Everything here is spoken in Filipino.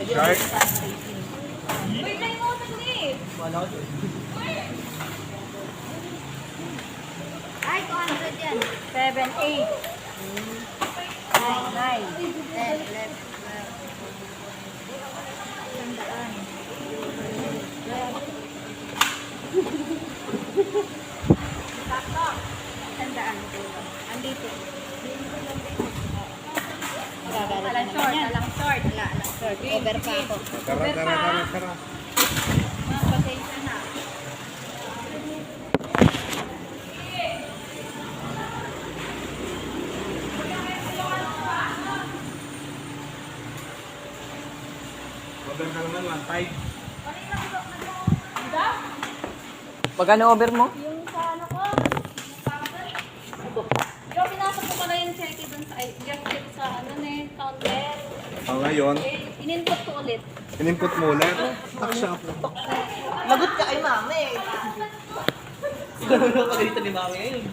Shark. Wait lang mo, saglit. Ay, 200 yan. 7, 8. 9, 10, 11, 12. Tandaan. Andito. Alang short, alang short. Alang short. Over pa ako. Tara. Pasensya na. Over ka naman, 1.5. Magkano over mo? Yung sa ano ko, yung pinasok ko pala yung cheque dun sa gasket sa ano counter. Ngayon, Ininput ko ulit. in-input mo ulit. Taksya po. Lagot ka kay mami. Siguro pag dito ni mami ngayon.